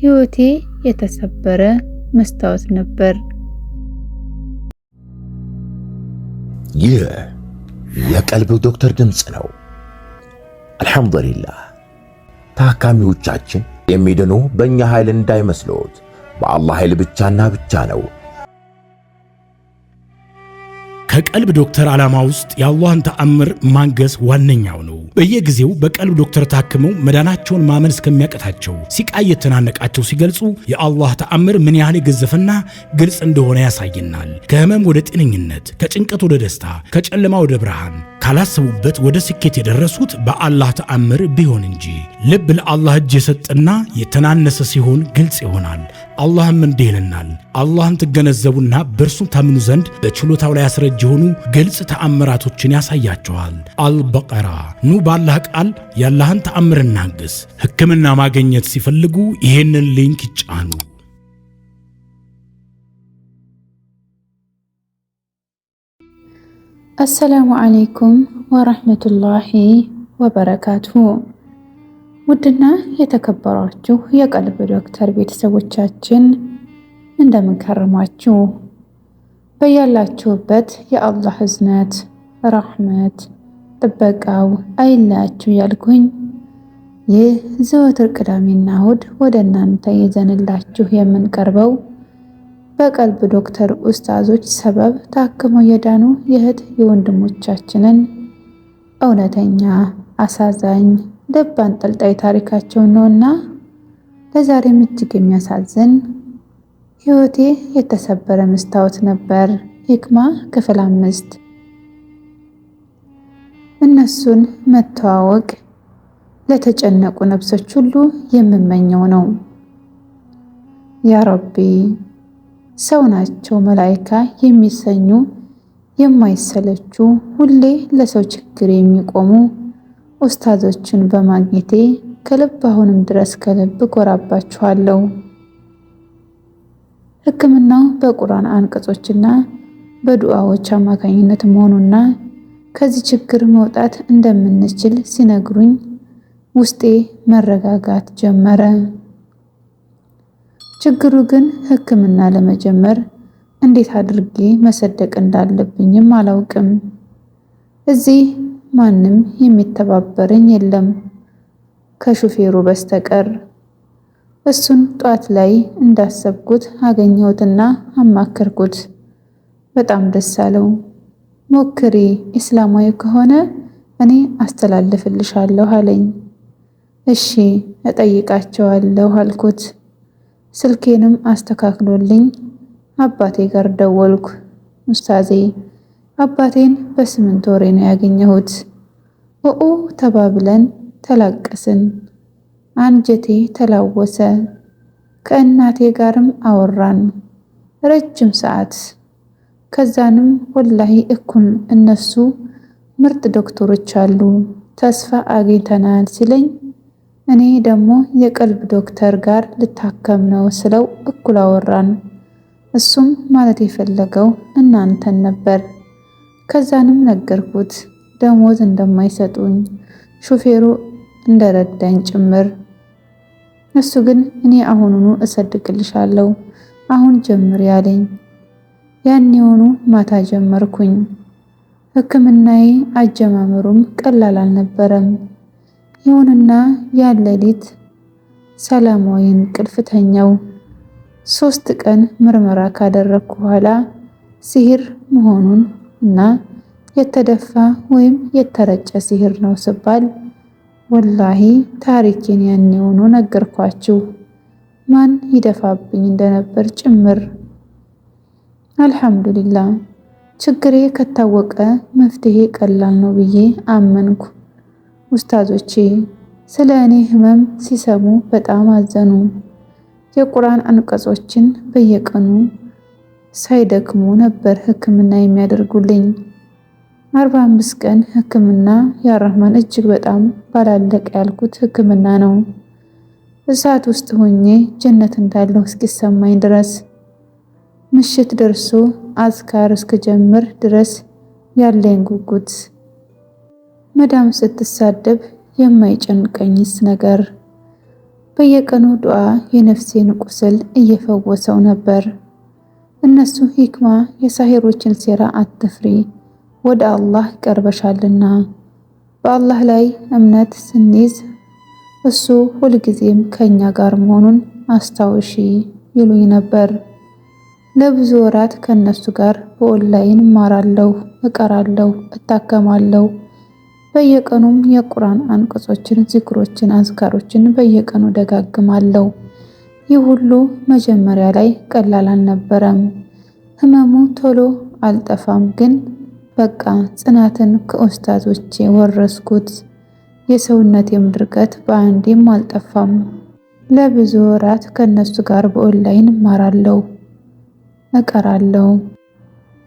ሕይወቴ የተሰበረ መስታወት ነበር። ይህ የቀልብ ዶክተር ድምጽ ነው። አልሐምዱሊላህ። ታካሚዎቻችን የሚድኑ በእኛ ኃይል እንዳይመስሎት በአላህ ኃይል ብቻና ብቻ ነው። ከቀልብ ዶክተር ዓላማ ውስጥ የአላህን ተአምር ማንገስ ዋነኛው ነው። በየጊዜው በቀልብ ዶክተር ታክመው መዳናቸውን ማመን እስከሚያቀታቸው ሲቃይ የተናነቃቸው ሲገልጹ የአላህ ተአምር ምን ያህል የገዘፈና ግልጽ እንደሆነ ያሳየናል። ከህመም ወደ ጤነኝነት፣ ከጭንቀት ወደ ደስታ፣ ከጨለማ ወደ ብርሃን፣ ካላሰቡበት ወደ ስኬት የደረሱት በአላህ ተአምር ቢሆን እንጂ። ልብ ለአላህ እጅ የሰጠና የተናነሰ ሲሆን ግልጽ ይሆናል። አላህም እንዲህ ይለናል፣ አላህን ትገነዘቡና በእርሱ ታምኑ ዘንድ በችሎታው ላይ ያስረጅ የሆኑ ግልጽ ተአምራቶችን ያሳያቸዋል። አልበቀራ። ኑ ባላህ ቃል ያላህን ተአምር እናግስ። ሕክምና ማግኘት ሲፈልጉ ይሄንን ሊንክ ይጫኑ። አሰላሙ አለይኩም ወራህመቱላሂ ወበረካቱሁ። ውድና የተከበራችሁ የቀልብ ዶክተር ቤተሰቦቻችን እንደምን ከረማችሁ? በያላችሁበት የአላህ እዝነት፣ ረህመት፣ ጥበቃው አይለያችሁ ያልኩኝ ይህ ዘወትር ቅዳሜና እሁድ ወደ እናንተ ይዘንላችሁ የምንቀርበው በቀልብ ዶክተር ኡስታዞች ሰበብ ታክመው የዳኑ የእህት የወንድሞቻችንን እውነተኛ አሳዛኝ ልብ አንጠልጣይ ታሪካቸውን ነውና ለዛሬም እጅግ የሚያሳዝን ሕይወቴ የተሰበረ መስታወት ነበር ሂክማ ክፍል 5። እነሱን መተዋወቅ ለተጨነቁ ነፍሶች ሁሉ የምመኘው ነው። ያ ረቢ፣ ሰው ናቸው መላኢካ የሚሰኙ የማይሰለቹ ሁሌ ለሰው ችግር የሚቆሙ ኡስታዞችን በማግኘቴ ከልብ አሁንም ድረስ ከልብ ኮራባችኋለሁ። ሕክምናው በቁርአን አንቀጾችና በዱዓዎች አማካኝነት መሆኑና ከዚህ ችግር መውጣት እንደምንችል ሲነግሩኝ ውስጤ መረጋጋት ጀመረ። ችግሩ ግን ሕክምና ለመጀመር እንዴት አድርጌ መሰደቅ እንዳለብኝም አላውቅም። እዚህ ማንም የሚተባበረኝ የለም ከሹፌሩ በስተቀር። እሱን ጧት ላይ እንዳሰብኩት አገኘሁትና አማከርኩት። በጣም ደስ አለው። ሞክሪ፣ እስላማዊ ከሆነ እኔ አስተላልፍልሻለሁ አለኝ። እሺ እጠይቃቸዋለሁ አልኩት። ስልኬንም አስተካክሎልኝ አባቴ ጋር ደወልኩ። ኡስታዜ፣ አባቴን በ8 ወሬ ነው ያገኘሁት። ኦኦ ተባብለን ተላቀስን። አንጀቴ ተላወሰ። ከእናቴ ጋርም አወራን ረጅም ሰዓት። ከዛንም ወላሂ እኩል እነሱ ምርጥ ዶክተሮች አሉ ተስፋ አግኝተናል ሲለኝ እኔ ደግሞ የቀልብ ዶክተር ጋር ልታከም ነው ስለው እኩል አወራን። እሱም ማለት የፈለገው እናንተን ነበር። ከዛንም ነገርኩት ደሞዝ እንደማይሰጡኝ ሹፌሩ እንደረዳኝ ጭምር። እሱ ግን እኔ አሁኑኑ እሰድቅልሻለሁ አሁን ጀምር ያለኝ። ያኔውኑ ማታ ጀመርኩኝ። ሕክምናዬ አጀማመሩም ቀላል አልነበረም። ይሁንና ያን ሌሊት ሰላማዊ እንቅልፍ ተኛው። 3 ቀን ምርመራ ካደረግኩ በኋላ ሲህር መሆኑን እና የተደፋ ወይም የተረጨ ሲህር ነው ስባል ወላሂ ታሪኬን ያኔውኑ ነገርኳችሁ። ማን ይደፋብኝ እንደነበር ጭምር። አልሐምዱሊላህ ችግሬ ከታወቀ መፍትሄ ቀላል ነው ብዬ አመንኩ። ኡስታዞቼ ስለ እኔ ህመም ሲሰሙ በጣም አዘኑ። የቁርአን አንቀጾችን በየቀኑ ሳይደክሙ ነበር ሕክምና የሚያደርጉልኝ። 45 ቀን ሕክምና ያ ረህማን እጅግ በጣም ባላለቀ ያልኩት ሕክምና ነው። እሳት ውስጥ ሆኜ ጀነት እንዳለሁ እስኪሰማኝ ድረስ ምሽት ደርሶ አዝካር እስክጀምር ድረስ ያለኝ ጉጉት። መዳም ስትሳደብ የማይጨንቀኝስ ነገር በየቀኑ ዱዓ የነፍሴን ቁስል እየፈወሰው ነበር። እነሱ ሂክማ የሳሂሮችን ሴራ አትፍሪ፣ ወደ አላህ ቀርበሻልና በአላህ ላይ እምነት ስንይዝ እሱ ሁልጊዜም ከኛ ጋር መሆኑን አስታውሺ ይሉኝ ነበር። ለብዙ ወራት ከነሱ ጋር በኦንላይን እማራለሁ፣ እቀራለሁ፣ እታከማለሁ። በየቀኑም የቁርአን አንቀጾችን፣ ዚክሮችን፣ አዝካሮችን በየቀኑ ደጋግማለሁ። ይህ ሁሉ መጀመሪያ ላይ ቀላል አልነበረም። ህመሙ ቶሎ አልጠፋም፣ ግን በቃ ጽናትን ከኡስታዞቼ ወረስኩት። የሰውነቴም ድርቀት በአንዴም አልጠፋም። ለብዙ ወራት ከነሱ ጋር በኦንላይን እማራለሁ፣ እቀራለሁ።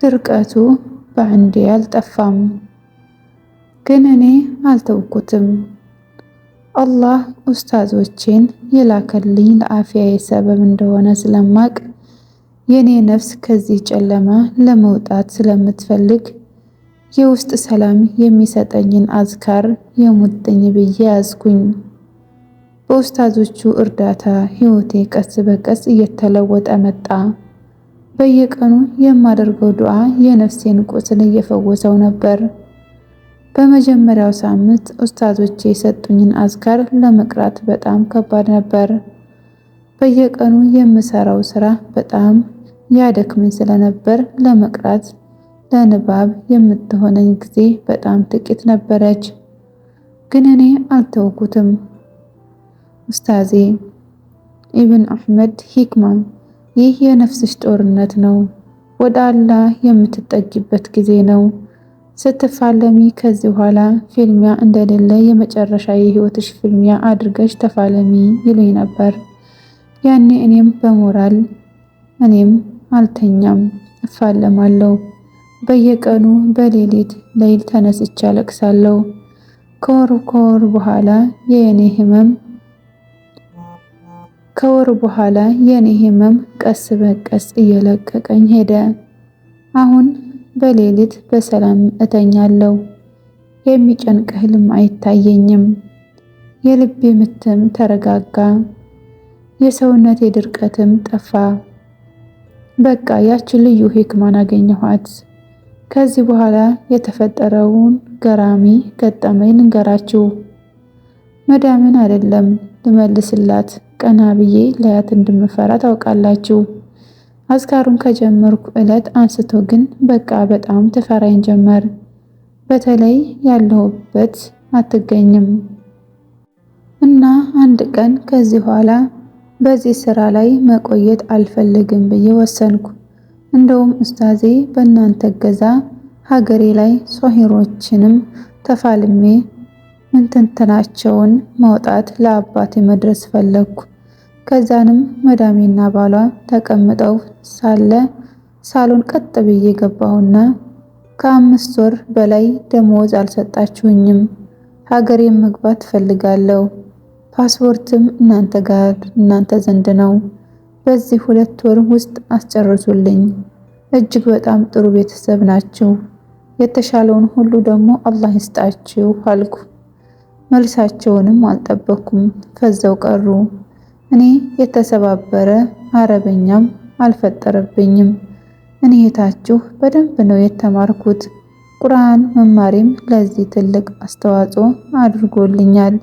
ድርቀቱ በአንዴ አልጠፋም፣ ግን እኔ አልተውኩትም። አላህ ኡስታዞቼን የላከልኝ ለአፊያዬ ሰበብ እንደሆነ ስለማቅ የኔ ነፍስ ከዚህ ጨለማ ለመውጣት ስለምትፈልግ የውስጥ ሰላም የሚሰጠኝን አዝካር የሙጥኝ ብዬ ያዝኩኝ። በኡስታዞቹ እርዳታ ህይወቴ ቀስ በቀስ እየተለወጠ መጣ። በየቀኑ የማደርገው ዱዓ የነፍሴን ቁስል እየፈወሰው ነበር። በመጀመሪያው ሳምንት ኡስታዞቼ የሰጡኝን አዝካር ለመቅራት በጣም ከባድ ነበር። በየቀኑ የምሰራው ስራ በጣም ያደክመኝ ስለነበር ለመቅራት ለንባብ የምትሆነኝ ጊዜ በጣም ጥቂት ነበረች። ግን እኔ አልተውኩትም። ኡስታዜ ኢብን አህመድ ሂክማ፣ ይህ የነፍስሽ ጦርነት ነው። ወደ አላህ የምትጠጊበት ጊዜ ነው። ስትፋለሚ ከዚህ በኋላ ፊልሚያ እንደሌለ የመጨረሻ የህይወትሽ ፊልሚያ አድርገሽ ተፋለሚ ይሉኝ ነበር። ያኔ እኔም በሞራል እኔም አልተኛም፣ እፋለማለሁ። በየቀኑ በሌሊት ሌሊት ተነስቼ አለቅሳለሁ። ከወር በኋላ የኔ ህመም ቀስ በቀስ እየለቀቀኝ ሄደ። አሁን በሌሊት በሰላም እተኛለሁ። የሚጨንቅ ህልም አይታየኝም። የልቤ ምትም ተረጋጋ። የሰውነቴ ድርቀትም ጠፋ። በቃ ያቺ ልዩ ሂክማን አገኘኋት። ከዚህ በኋላ የተፈጠረውን ገራሚ ገጠመኝ ልንገራችሁ። መዳምን አይደለም ልመልስላት ቀና ብዬ ላያት እንድምፈራ ታውቃላችሁ። አዝካሩን ከጀመርኩ ዕለት አንስቶ ግን በቃ በጣም ትፈራኝ ጀመር። በተለይ ያለሁበት አትገኝም እና አንድ ቀን ከዚህ በኋላ በዚህ ስራ ላይ መቆየት አልፈልግም ብዬ ወሰንኩ። እንደውም ኡስታዜ በእናንተ እገዛ ሀገሬ ላይ ሷሂሮችንም ተፋልሜ ምንትንትናቸውን ማውጣት ለአባቴ መድረስ ፈለግኩ። ከዛንም መዳሜና ባሏ ተቀምጠው ሳለ ሳሎን ቀጥ ብዬ ገባሁና ከ5 ወር በላይ ደሞዝ አልሰጣችሁኝም፣ ሀገሬን መግባት ፈልጋለሁ፣ ፓስፖርትም እናንተ ዘንድ ነው፣ በዚህ 2 ወር ውስጥ አስጨርሱልኝ። እጅግ በጣም ጥሩ ቤተሰብ ናችሁ፣ የተሻለውን ሁሉ ደግሞ አላህ ይስጣችሁ አልኩ። መልሳቸውንም አልጠበኩም፣ ፈዘው ቀሩ። እኔ የተሰባበረ አረበኛም አልፈጠረብኝም። እኔ እህታችሁ በደንብ ነው የተማርኩት። ቁርአን መማሪም ለዚህ ትልቅ አስተዋጽኦ አድርጎልኛል።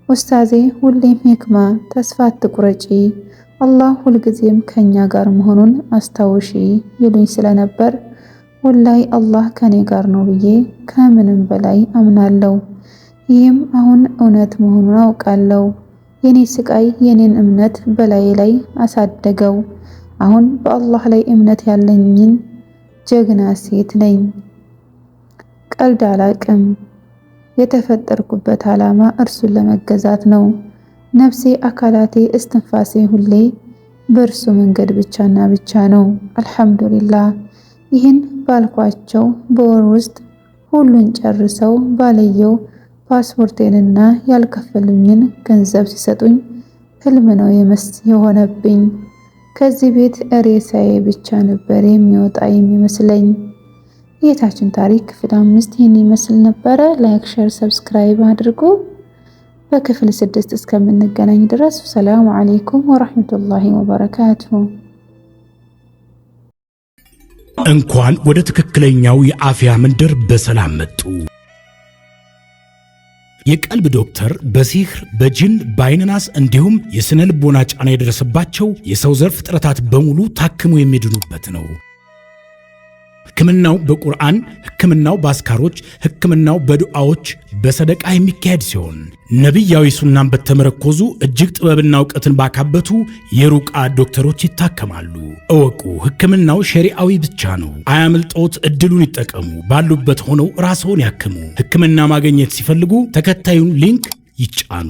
ኡስታዜ ሁሌም ሂክማ፣ ተስፋ አትቁረጪ፣ አላህ ሁልጊዜም ከኛ ጋር መሆኑን አስታውሺ ይሉኝ ስለነበር ወላሂ አላህ ከኔ ጋር ነው ብዬ ከምንም በላይ አምናለሁ። ይህም አሁን እውነት መሆኑን አውቃለሁ። የኔ ስቃይ የኔን እምነት በላይ ላይ አሳደገው። አሁን በአላህ ላይ እምነት ያለኝን ጀግና ሴት ነኝ። ቀልድ አላቅም። የተፈጠርኩበት ዓላማ እርሱን ለመገዛት ነው። ነፍሴ፣ አካላቴ፣ እስትንፋሴ ሁሌ በእርሱ መንገድ ብቻና ብቻ ነው። አልሐምዱሊላህ። ይህን ባልኳቸው በወር ውስጥ ሁሉን ጨርሰው ባለየው ፓስፖርቴንና ያልከፈሉኝን ገንዘብ ሲሰጡኝ ህልም ነው የሆነብኝ። ከዚህ ቤት ሬሳዬ ብቻ ነበር የሚወጣ የሚመስለኝ። የታችን ታሪክ ክፍል 5 ይህን ይመስል ነበረ። ላይክ፣ ሼር፣ ሰብስክራይብ አድርጉ። በክፍል 6 እስከምንገናኝ ድረስ ሰላም አለይኩም ወራህመቱላሂ ወበረካቱሁ። እንኳን ወደ ትክክለኛው የአፍያ መንደር በሰላም መጡ። የቀልብ ዶክተር በሲህር በጅን በአይንናስ እንዲሁም የስነ ልቦና ጫና የደረሰባቸው የሰው ዘር ፍጥረታት በሙሉ ታክሞ የሚድኑበት ነው። ሕክምናው በቁርአን፣ ሕክምናው በአስካሮች፣ ሕክምናው በዱዓዎች በሰደቃ የሚካሄድ ሲሆን ነቢያዊ ሱናን በተመረኮዙ እጅግ ጥበብና እውቀትን ባካበቱ የሩቃ ዶክተሮች ይታከማሉ። እወቁ፣ ሕክምናው ሸሪዓዊ ብቻ ነው። አያምልጦት፣ እድሉን ይጠቀሙ። ባሉበት ሆነው ራስዎን ያክሙ። ሕክምና ማግኘት ሲፈልጉ ተከታዩን ሊንክ ይጫኑ።